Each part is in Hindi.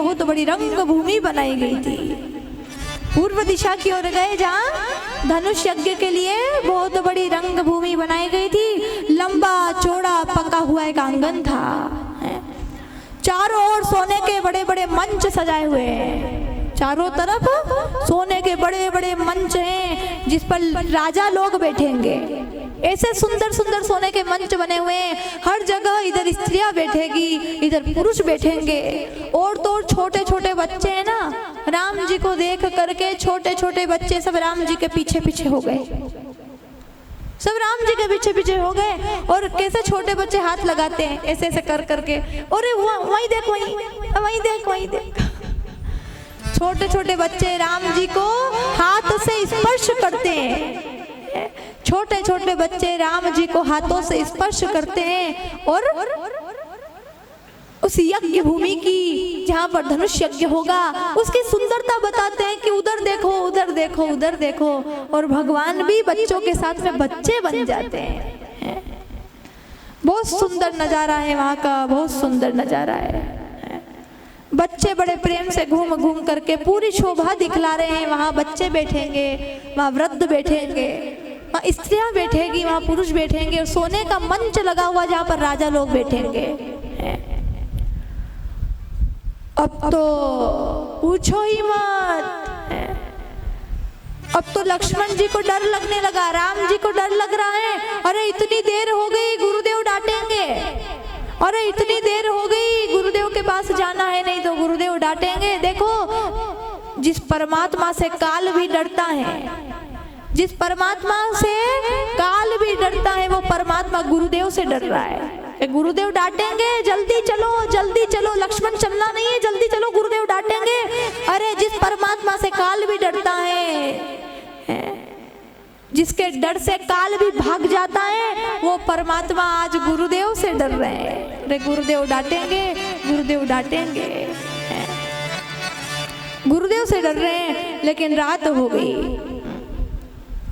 बहुत बड़ी रंग भूमि बनाई गई थी। पूर्व दिशा की ओर गए जहाँ धनुष यज्ञ के लिए बहुत बड़ी रंग भूमि बनाई गई थी। लंबा चौड़ा पका हुआ एक आंगन था। चारों ओर सोने के बड़े बड़े मंच सजाए हुए हैं। चारों तरफ सोने के बड़े बड़े मंच हैं जिस पर राजा लोग बैठेंगे। ऐसे सुंदर सुंदर सोने के मंच बने हुए हैं। हर जगह इधर स्त्रियां बैठेगी, इधर पुरुष बैठेंगे। और तो छोटे छोटे बच्चे हैं ना, राम जी को देख करके छोटे छोटे बच्चे सब राम जी के पीछे पीछे हो गए। सब राम जी के पीछे पीछे हो गए। और कैसे छोटे बच्चे हाथ लगाते हैं ऐसे ऐसे कर करके, अरे वहीं देख, वहीं देख, वहीं देख। छोटे छोटे बच्चे राम जी को हाथ से स्पर्श करते हैं। छोटे छोटे बच्चे राम जी को हाथों से स्पर्श करते हैं और उस यज्ञ भूमि की जहाँ पर धनुष यज्ञ होगा उसकी सुंदरता बताते हैं कि उधर देखो, उधर देखो, उधर देखो। और भगवान भी बच्चों के साथ में बच्चे बन जाते हैं। बहुत सुंदर नजारा है वहाँ का, बहुत सुंदर नजारा है। बच्चे बड़े प्रेम से घूम घूम करके पूरी शोभा दिखला रहे हैं। वहाँ बच्चे बैठेंगे, वहाँ वृद्ध बैठेंगे, वहाँ स्त्रियां बैठेगी, वहाँ पुरुष बैठेंगे। और सोने का मंच लगा हुआ जहाँ पर राजा लोग बैठेंगे। अब तो पूछो ही मत। अब तो लक्ष्मण जी को डर लगने लगा, राम जी को डर लग रहा है। अरे इतनी देर हो गई, गुरुदेव डांटेंगे। अरे इतनी देर हो गई, गुरुदेव के पास जाना है, नहीं तो गुरुदेव डांटेंगे। देखो, जिस परमात्मा से काल भी डरता है, जिस परमात्मा से काल भी डरता है, वो परमात्मा गुरुदेव से डर रहा है। गुरुदेव डांटेंगे, जल्दी चलो, जल्दी चलो, लक्ष्मण चलना नहीं है, जल्दी चलो, गुरुदेव डांटेंगे। अरे जिस परमात्मा से काल भी डरता है, जिसके डर से काल भी भाग जाता है, वो परमात्मा आज गुरुदेव से डर रहे हैं। अरे गुरुदेव डांटेंगे, गुरुदेव डांटेंगे, गुरुदेव से डर रहे हैं। लेकिन रात हो गई।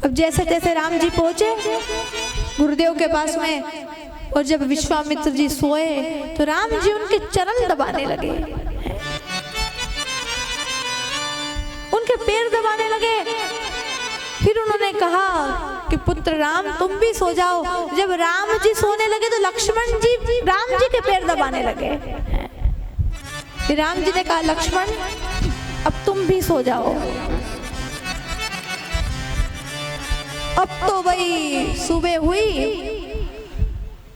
अब जैसे जैसे राम जी पहुंचे गुरुदेव के पास में, और जब विश्वामित्र जी सोए तो राम जी उनके चरण दबाने लगे, उनके पैर दबाने लगे। फिर उन्होंने कहा कि पुत्र राम तुम भी सो जाओ। जब राम जी सोने लगे तो लक्ष्मण जी राम जी के पैर दबाने लगे। फिर राम जी ने कहा लक्ष्मण अब तुम भी सो जाओ। अब तो भाई सुबह हुई।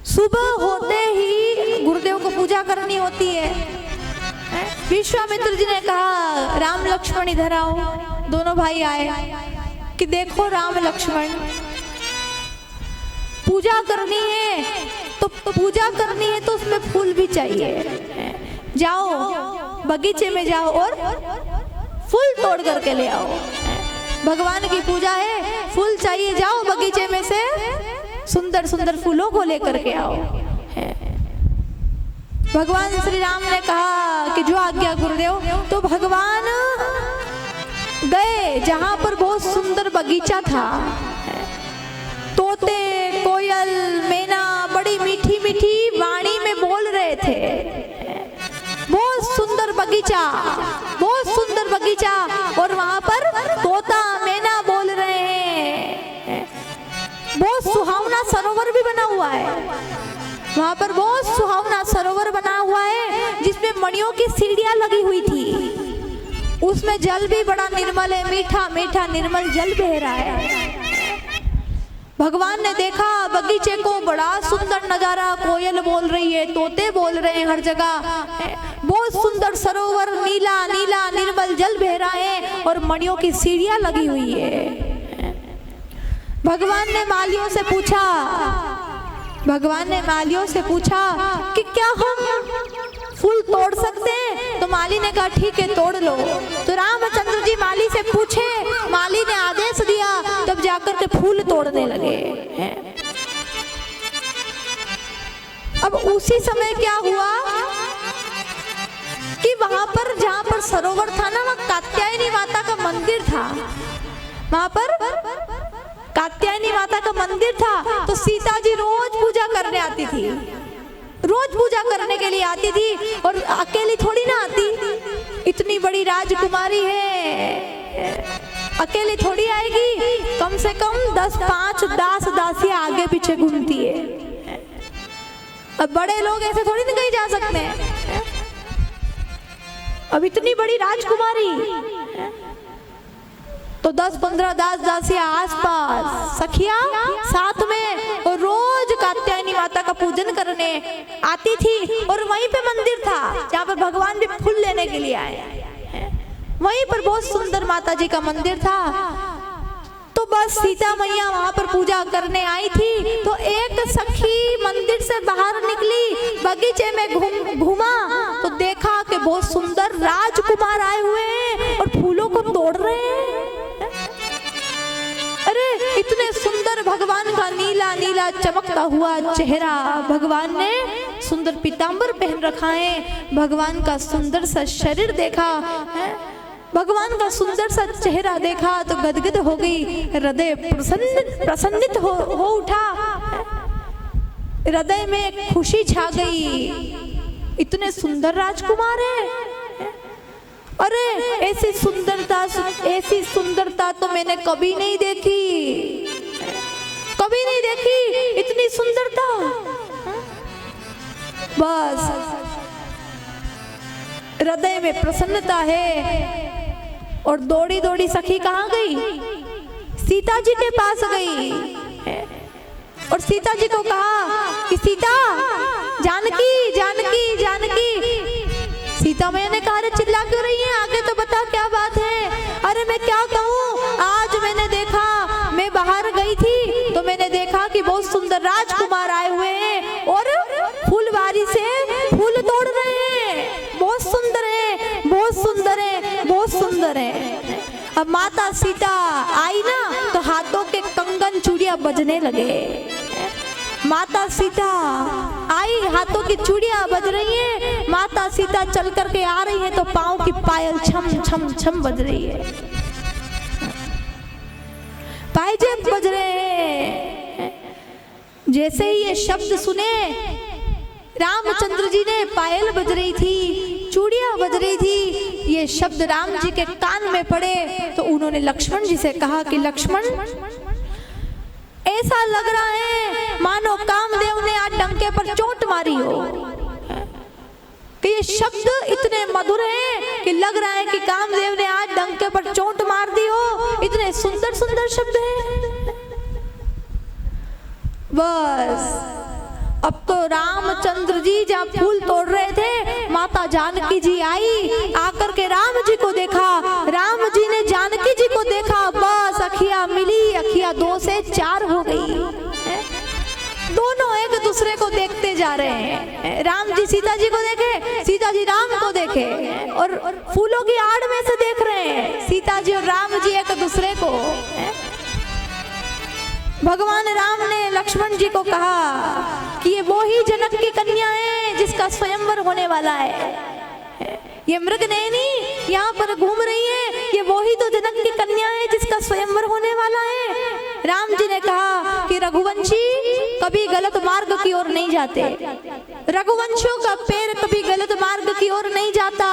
सुबह होते ही गुरुदेव को पूजा करनी होती है। विश्वामित्र जी ने कहा राम लक्ष्मण इधर आओ। दोनों भाई आए कि देखो राम लक्ष्मण, पूजा करनी है तो पूजा करनी है तो उसमें फूल भी चाहिए। जाओ बगीचे में जाओ और फूल तोड़ करके ले आओ। भगवान की पूजा है, फूल चाहिए, जाओ बगीचे में से सुंदर सुंदर फूलों को लेकर के आओ। भगवान श्री राम ने कहा कि जो आज्ञा गुरुदेव। तो भगवान गए जहां पर बहुत सुंदर बगीचा था। तोते, कोयल, मैना बड़ी मीठी मीठी वाणी में बोल रहे थे। बहुत सुंदर बगीचा, बहुत सुंदर बगीचा। और वहां पर तोता, मैना बोल रहे हैं। बहुत सुहावना सरोवर भी बना हुआ है। वहां पर बहुत सुहावना सरोवर बना हुआ है जिसमें मणियों की सीढ़ियां लगी हुई थी। उसमें जल भी बड़ा निर्मल है, मीठा मीठा निर्मल जल बह रहा है। भगवान ने देखा बगीचे को, बड़ा सुंदर नजारा। कोयल बोल रही है, तोते बोल रहे हैं हर जगह। बहुत सुंदर सरोवर, नीला नीला निर्मल जल बह रहा है और मणियों की सीढ़ियां लगी हुई है। भगवान ने मालियों से पूछा, भगवान ने मालियों से पूछा कि क्या हम फूल तोड़ सकते हैं? तो माली ने कहा ठीक है तोड़ लो। तो रामचंद्र जी माली से पूछे, माली ने आदेश दिया, तब जाकर के फूल तोड़ने लगे। अब उसी समय क्या हुआ कि वहां पर जहां पर सरोवर था ना, वहां कात्यायनी माता का मंदिर था। वहां पर कात्यायनी माता का मंदिर था। तो सीता जी रोज पूजा करने आती थी। रोज पूजा करने के लिए आती थी, और अकेली थोड़ी ना आती, इतनी बड़ी राजकुमारी है, अकेली थोड़ी आएगी, कम से कम 10-5 दास दासियां आगे पीछे घूमती है। अब बड़े लोग ऐसे थोड़ी ना कहीं जा सकते हैं। अब इतनी बड़ी राजकुमारी तो 10-15 दास दासियां आसपास, सखिया साथ में, और रोज कात्यायनी माता का पूजन करने आती थी। और वहीं पे मंदिर था जहाँ पर भगवान भी फूल लेने के लिए आए, वहीं पर बहुत सुंदर माता जी का मंदिर था। तो बस सीता मैया वहां पर पूजा करने आई थी, तो एक सखी मंदिर से बाहर निकली, बगीचे में घूमा तो देखा कि बहुत सुंदर राजकुमार आए हुए हैं और फूलों को तोड़ रहे हैं। अरे इतने सुंदर भगवान का नीला नीला चमकता हुआ चेहरा, भगवान ने सुंदर पीतांबर पहन रखा है, भगवान का सुंदर सा शरीर देखा है, भगवान का सुंदर सा चेहरा देखा तो गदगद हो गई, हृदय प्रसन्नित हो उठा, हृदय में खुशी छा गई। इतने सुंदर राजकुमार है, अरे ऐसी सुंदरता तो मैंने कभी नहीं देखी, कभी नहीं देखी इतनी सुंदरता। बस हृदय में प्रसन्नता है, और दौड़ी दौड़ी सखी कहाँ गई? सीता जी के पास गई, और सीता जी को कहा कि सीता, जानकी जानकी जानकी। सीता मैया ने कहा, अरे चिल्ला क्यों रही है, आगे तो बता क्या बात है। अरे मैं क्या कहूँ, आज मैंने देखा, मैं बाहर गई थी तो मैंने देखा कि बहुत सुंदर राजकुमार आए हुए हैं और फूलवारी से फूल तोड़ रहे हैं, बहुत सुंदर है, बहुत सुंदर है, बहुत सुंदर है। अब माता सीता आई ना तो हाथों के कंगन चूड़ियां बजने लगे, माता सीता आई, हाथों की चूड़ियां बज रही हैं, माता सीता चल करके आ रही हैं तो पाँव की पायल छम छम छम बज रही है, पायजेब बज रहे हैं। जैसे ही ये शब्द सुने, रामचंद्र जी ने पायल बज रही थी, चूड़ियां बज रही थी, ये शब्द राम जी के कान में पड़े तो उन्होंने लक्ष्मण जी से कहा कि लक्ष्मण, ऐसा लग रहा है मानो कामदेव ने आज डंके पर चोट मारी हो, कि ये शब्द इतने मधुर हैं कि लग रहा है कि कामदेव ने आज डंके पर चोट मार दी हो, इतने सुंदर सुंदर शब्द हैं। बस अब तो रामचंद्र जी जहाँ फूल तोड़ रहे थे, माता जानकी जी आई, आकर के राम जी को देखा, राम जी ने जानकी जी को देखा, बस अखियां मिली, अखियां 2 से 4 हो गई, दोनों एक दूसरे को देखते जा रहे हैं। राम जी सीता जी को देखे, सीता जी राम को देखे, और फूलों की आड़ में से देख रहे हैं सीता जी और राम जी एक दूसरे को। भगवान राम ने लक्ष्मण जी को कहा कि ये वो ही जनक की कन्या है जिसका स्वयंवर होने वाला है, ये मृगनयनी यहाँ पर घूम रही है, ये वो ही तो जनक की कन्या है जिसका स्वयंवर होने वाला है। राम जी ने कहा कि रघुवंशी कभी गलत मार्ग की ओर नहीं जाते, रघुवंशियों का पैर कभी गलत मार्ग की ओर नहीं जाता।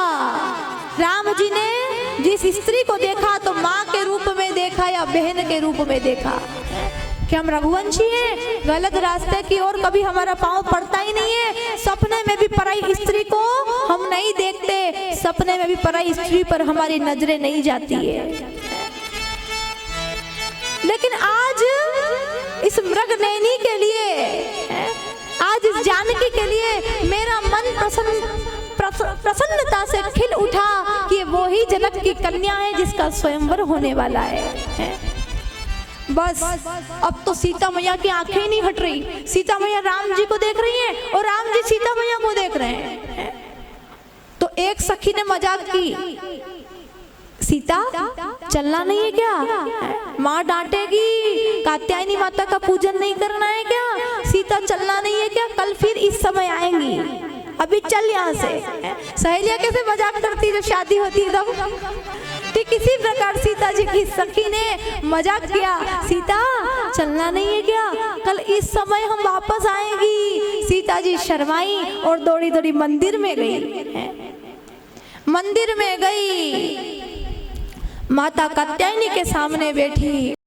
राम जी ने जिस स्त्री को देखा तो माँ के रूप में देखा या बहन के रूप में देखा, कि हम रघुवंशी हैं, गलत रास्ते की ओर कभी हमारा पांव पड़ता ही नहीं है। सपने में भी पराई स्त्री को हम नहीं देखते, सपने में भी पराई स्त्री पर हमारी नजरें नहीं जाती है। लेकिन आज इस मृगनयनी के लिए, आज इस जानकी के लिए मेरा मन प्रसन्नता से खिल उठा कि वो ही जनक की कन्या है जिसका स्वयंवर होने वाला है। बस अब तो सीता मैया की आंखें ही नहीं हट रही, सीता मैया राम जी को देख रही हैं और राम जी सीता मैया को देख रहे हैं। तो एक सखी ने मजाक की, सीता चलना नहीं है क्या, माँ डांटेगी, कात्यायनी माता का पूजन नहीं करना है क्या, सीता चलना नहीं है क्या, कल फिर इस समय आएंगी, अभी चल यहाँ से। सहेलियां कैसे मजाक करती जब शादी होती है तब, ठीक इसी प्रकार सीता जी की सखी ने मजाक किया, सीता चलना नहीं है क्या, कल इस समय हम वापस आएंगी। सीता जी शर्माई और दौड़ी दौड़ी मंदिर में गई। मंदिर में गई, माता कात्यायनी के सामने बैठी।